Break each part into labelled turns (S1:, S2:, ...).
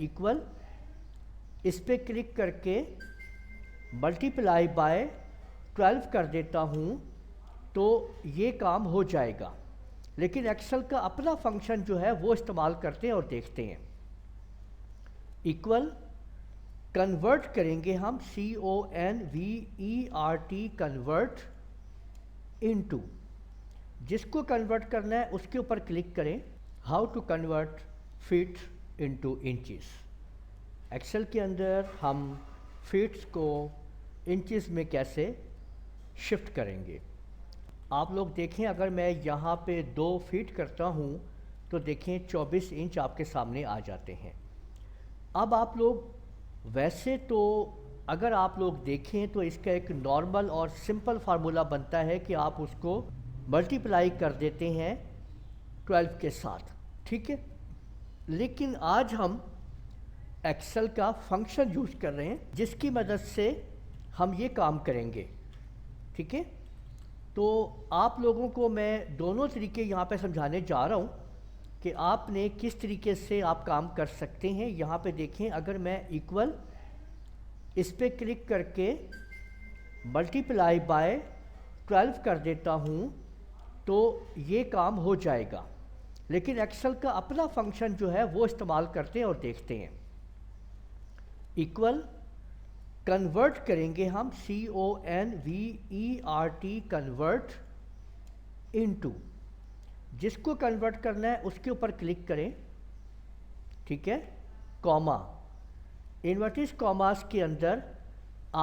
S1: Equal اس پہ click کر کے ملٹیپلائی بائی 12 کر دیتا ہوں تو یہ کام ہو جائے گا. لیکن ایکسل کا اپنا فنکشن جو ہے وہ استعمال کرتے ہیں اور دیکھتے ہیں. ایکول کنورٹ کریں گے ہم CONVERT کنورٹ انٹو. جس کو کنورٹ کرنا ہے اس کے اوپر کلک کریں. How to convert feet into inches. Excel کے اندر ہم فٹس کو انچز میں کیسے شفٹ کریں گے. آپ لوگ دیکھیں اگر میں یہاں پہ 2 فٹ کرتا ہوں تو دیکھیں 24 انچ آپ کے سامنے آ جاتے ہیں. اب آپ لوگ ویسے تو اگر آپ لوگ دیکھیں تو اس کا ایک نارمل اور سمپل فارمولا بنتا ہے کہ آپ اس کو ملٹیپلائی کر دیتے ہیں 12 کے ساتھ. ٹھیک ہے. لیکن آج ہم ایکسل کا فنکشن یوز کر رہے ہیں جس کی مدد سے ہم یہ کام کریں گے. ٹھیک ہے. تو آپ لوگوں کو میں دونوں طریقے یہاں پہ سمجھانے جا رہا ہوں کہ آپ نے کس طریقے سے آپ کام کر سکتے ہیں. یہاں پہ دیکھیں اگر میں ایکول اس پہ کلک کر کے ملٹیپلائی بائی 12 کر دیتا ہوں تو یہ کام ہو جائے گا. لیکن ایکسل کا اپنا فنکشن جو ہے وہ استعمال کرتے ہیں اور دیکھتے ہیں. ایکول کنورٹ کریں گے ہم CONVERT کنورٹ انٹو. جس کو کنورٹ کرنا ہے اس کے اوپر کلک کریں. ٹھیک ہے. کوما. انورٹس کاماس کے اندر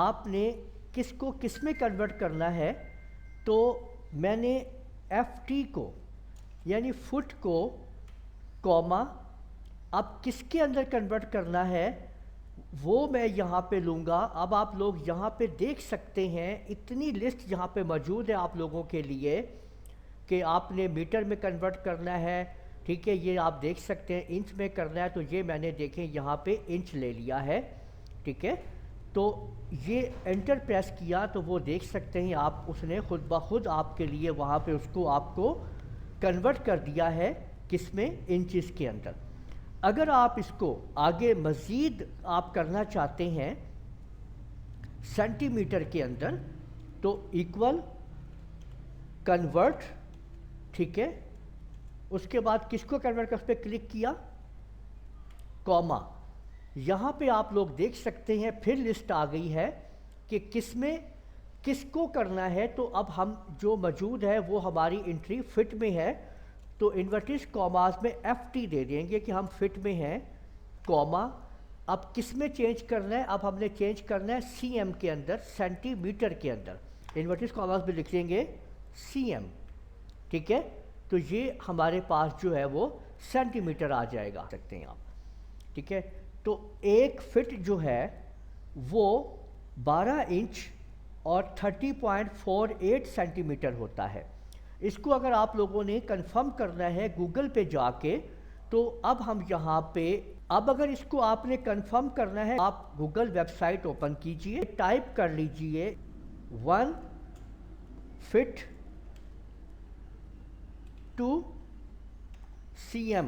S1: آپ نے کس کو کس میں کنورٹ کرنا ہے تو میں نے FT کو یعنی فٹ کو کوما اب کس کے اندر کنورٹ کرنا ہے وہ میں یہاں پہ لوں گا. اب آپ لوگ یہاں پہ دیکھ سکتے ہیں اتنی لسٹ یہاں پہ موجود ہے آپ لوگوں کے لیے کہ آپ نے میٹر میں کنورٹ کرنا ہے. ٹھیک ہے. یہ آپ دیکھ سکتے ہیں انچ میں کرنا ہے تو یہ میں نے دیکھیں یہاں پہ انچ لے لیا ہے. ٹھیک ہے. تو یہ انٹر پریس کیا تو وہ دیکھ سکتے ہیں آپ اس نے خود بخود آپ کے لیے وہاں پہ اس کو آپ کو کنورٹ کر دیا ہے کس میں انچز کے اندر. اگر آپ اس کو آگے مزید آپ کرنا چاہتے ہیں سینٹی میٹر کے اندر تو ایکول کنورٹ. ٹھیک ہے. اس کے بعد کس کو کنورٹ کر اس پہ کلک کیا کوما. یہاں پہ آپ لوگ دیکھ سکتے ہیں پھر لسٹ آ گئی ہے کہ کس میں کس کو کرنا ہے. تو اب ہم جو موجود ہے وہ ہماری انٹری فٹ میں ہے تو انورٹس کوماز میں FT دے دیں گے کہ ہم فٹ میں ہیں کوما. اب کس میں چینج کرنا ہے. اب ہم نے چینج کرنا ہے CM کے اندر سینٹی میٹر کے اندر. انورٹس کوماز میں لکھ دیں گے CM. ٹھیک ہے. تو یہ ہمارے پاس جو ہے وہ سینٹی میٹر آ جائے گا سکتے ہیں آپ. ٹھیک ہے. تو 1 فٹ جو ہے وہ 12 انچ اور 30.48 سینٹی میٹر ہوتا ہے. اس کو اگر آپ لوگوں نے کنفرم کرنا ہے گوگل پہ جا کے تو اب ہم یہاں پہ اب اگر اس کو آپ نے کنفرم کرنا ہے آپ گوگل ویب سائٹ اوپن کیجئے ٹائپ کر لیجئے 1 فٹ ٹو CM.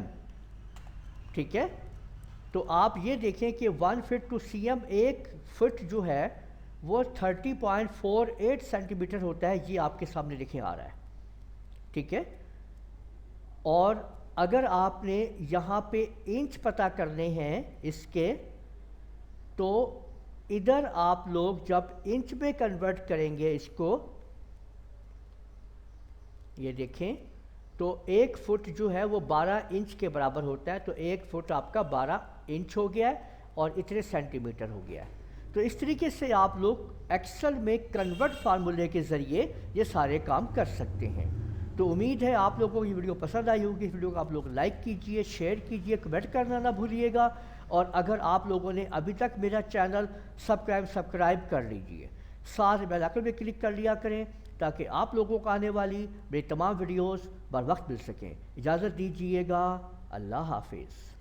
S1: ٹھیک ہے. تو آپ یہ دیکھیں کہ 1 فٹ ٹو CM 1 فٹ جو ہے وہ 30.48 سینٹی میٹر ہوتا ہے. یہ آپ کے سامنے لکھے آ رہا ہے. ٹھیک ہے. اور اگر آپ نے یہاں پہ انچ پتہ کرنے ہیں اس کے تو ادھر آپ لوگ جب انچ میں کنورٹ کریں گے اس کو یہ دیکھیں تو 1 فٹ جو ہے وہ 12 انچ کے برابر ہوتا ہے. تو 1 فٹ آپ کا 12 انچ ہو گیا ہے اور اتنے سینٹی میٹر ہو گیا ہے. تو اس طریقے سے آپ لوگ ایکسل میں کنورٹ فارمولے کے ذریعے یہ سارے کام کر سکتے ہیں. تو امید ہے آپ لوگوں کو یہ ویڈیو پسند آئی ہوگی. اس ویڈیو کو آپ لوگ لائک کیجئے, شیئر کیجئے, کمنٹ کرنا نہ بھولیے گا. اور اگر آپ لوگوں نے ابھی تک میرا چینل سبسکرائب کر لیجئے, ساتھ بیل آئکن پہ کلک کر لیا کریں تاکہ آپ لوگوں کو آنے والی میری تمام ویڈیوز بر وقت مل سکیں. اجازت دیجیے گا. اللہ حافظ.